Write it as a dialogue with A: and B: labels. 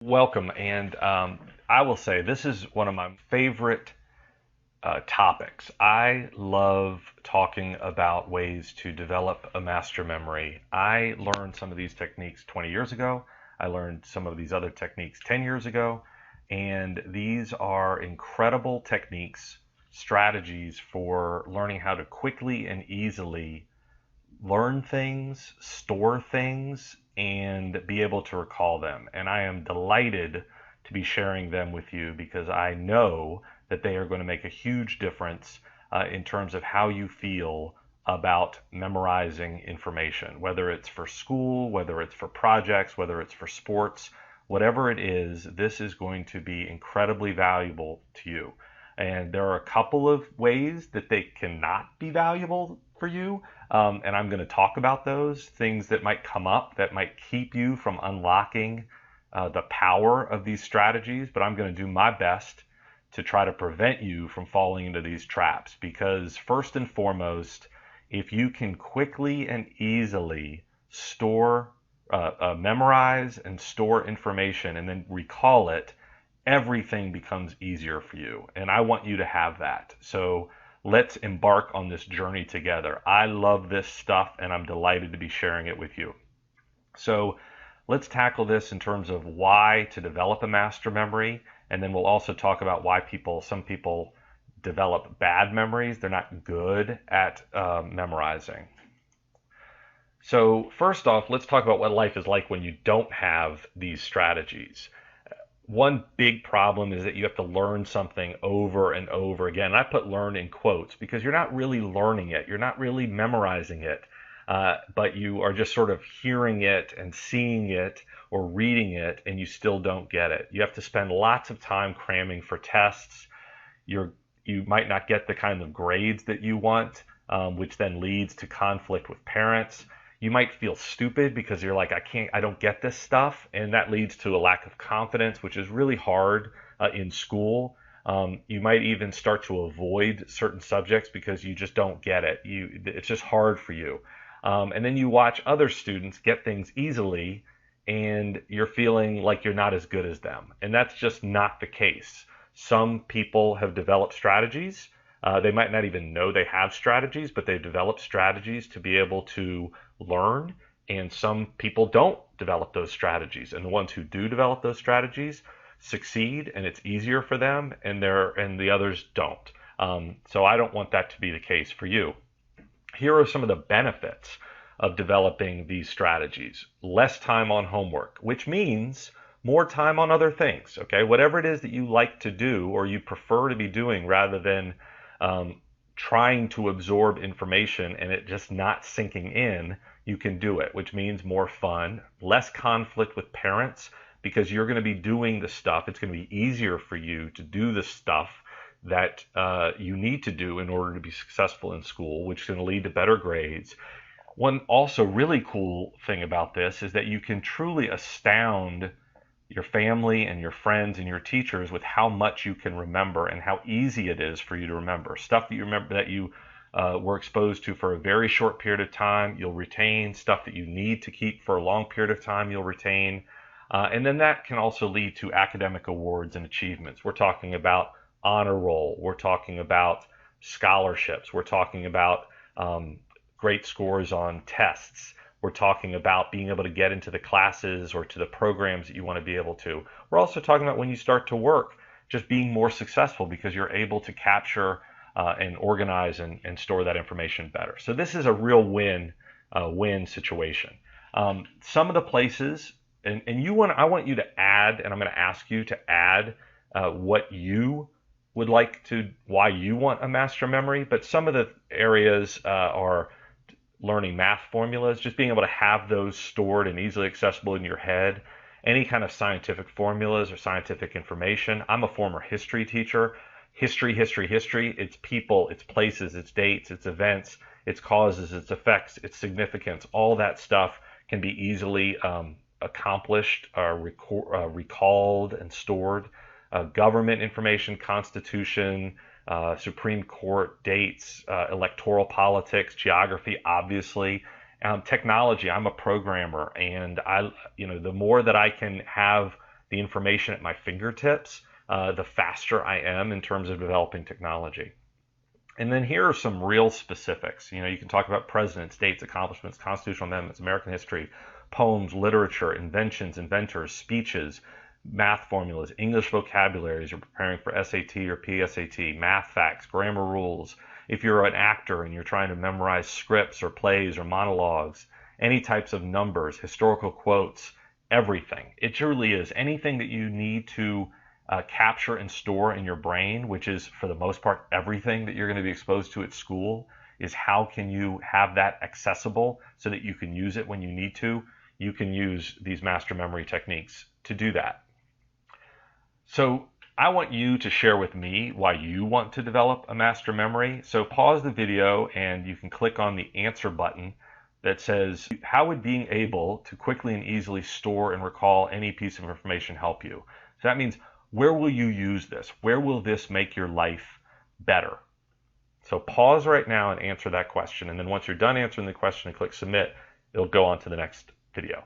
A: Welcome, and I will say this is one of my favorite topics. I love talking about ways to develop a master memory. I learned some of these techniques 20 years ago. I learned some of these other techniques 10 years ago, and these are incredible techniques, strategies for learning how to quickly and easily learn things, store things, and be able to recall them. And I am delighted to be sharing them with you because I know that they are going to make a huge difference in terms of how you feel about memorizing information, whether it's for school, whether it's for projects, whether it's for sports, whatever it is, this is going to be incredibly valuable to you. And there are a couple of ways that they cannot be valuable for you. And I'm going to talk about those things that might come up that might keep you from unlocking the power of these strategies. But I'm going to do my best to try to prevent you from falling into these traps. Because first and foremost, if you can quickly and easily memorize and store information and then recall it, everything becomes easier for you. And I want you to have that. So let's embark on this journey together. I love this stuff and I'm delighted to be sharing it with you. So let's tackle this in terms of why to develop a master memory. And then we'll also talk about why some people develop bad memories. They're not good at memorizing. So first off, let's talk about what life is like when you don't have these strategies. One big problem is that you have to learn something over and over again. And I put learn in quotes because you're not really learning it. You're not really memorizing it, but you are just sort of hearing it and seeing it or reading it, and you still don't get it. You have to spend lots of time cramming for tests. You might not get the kind of grades that you want, which then leads to conflict with parents. You might feel stupid because you're like, I don't get this stuff. And that leads to a lack of confidence, which is really hard in school. You might even start to avoid certain subjects because you just don't get it. It's just hard for you. And then you watch other students get things easily and you're feeling like you're not as good as them. And that's just not the case. Some people have developed strategies. They might not even know they have strategies, but they've developed strategies to be able to learn. And some people don't develop those strategies. And the ones who do develop those strategies succeed, and it's easier for them, and the others don't. So I don't want that to be the case for you. Here are some of the benefits of developing these strategies. Less time on homework, which means more time on other things. Okay, whatever it is that you like to do or you prefer to be doing rather than trying to absorb information and it just not sinking in, you can do it, which means more fun, less conflict with parents because you're going to be doing the stuff. It's going to be easier for you to do the stuff that you need to do in order to be successful in school, which is going to lead to better grades. One also really cool thing about this is that you can truly astound your family and your friends and your teachers with how much you can remember and how easy it is for you to remember. Stuff that you remember that you were exposed to for a very short period of time, you'll retain. Stuff that you need to keep for a long period of time, you'll retain. And then that can also lead to academic awards and achievements. We're talking about honor roll. We're talking about scholarships. We're talking about great scores on tests. We're talking about being able to get into the classes or to the programs that you want to be able to. We're also talking about when you start to work, just being more successful because you're able to capture and organize and store that information better. So this is a real win situation. Some of the places, I want you to add, and I'm going to ask you to add what you would why you want a master memory, but some of the areas are learning math formulas, just being able to have those stored and easily accessible in your head, any kind of scientific formulas or scientific information. I'm a former history teacher. History, it's people, it's places, it's dates, it's events, its causes, its effects, its significance. All that stuff can be easily accomplished, recalled, and stored. Government information, constitution, Supreme Court dates, electoral politics, geography, obviously, technology. I'm a programmer, and the more that I can have the information at my fingertips, the faster I am in terms of developing technology. And then here are some real specifics. You can talk about presidents, dates, accomplishments, constitutional amendments, American history, poems, literature, inventions, inventors, speeches, math formulas, English vocabularies you're preparing for SAT or PSAT, math facts, grammar rules. If you're an actor and you're trying to memorize scripts or plays or monologues, any types of numbers, historical quotes, everything. It truly is anything that you need to capture and store in your brain, which is for the most part everything that you're going to be exposed to at school, is how can you have that accessible so that you can use it when you need to. You can use these master memory techniques to do that. So I want you to share with me why you want to develop a master memory. So pause the video and you can click on the answer button that says, how would being able to quickly and easily store and recall any piece of information help you? So that means, where will you use this? Where will this make your life better? So pause right now and answer that question. And then once you're done answering the question and click submit, it'll go on to the next video.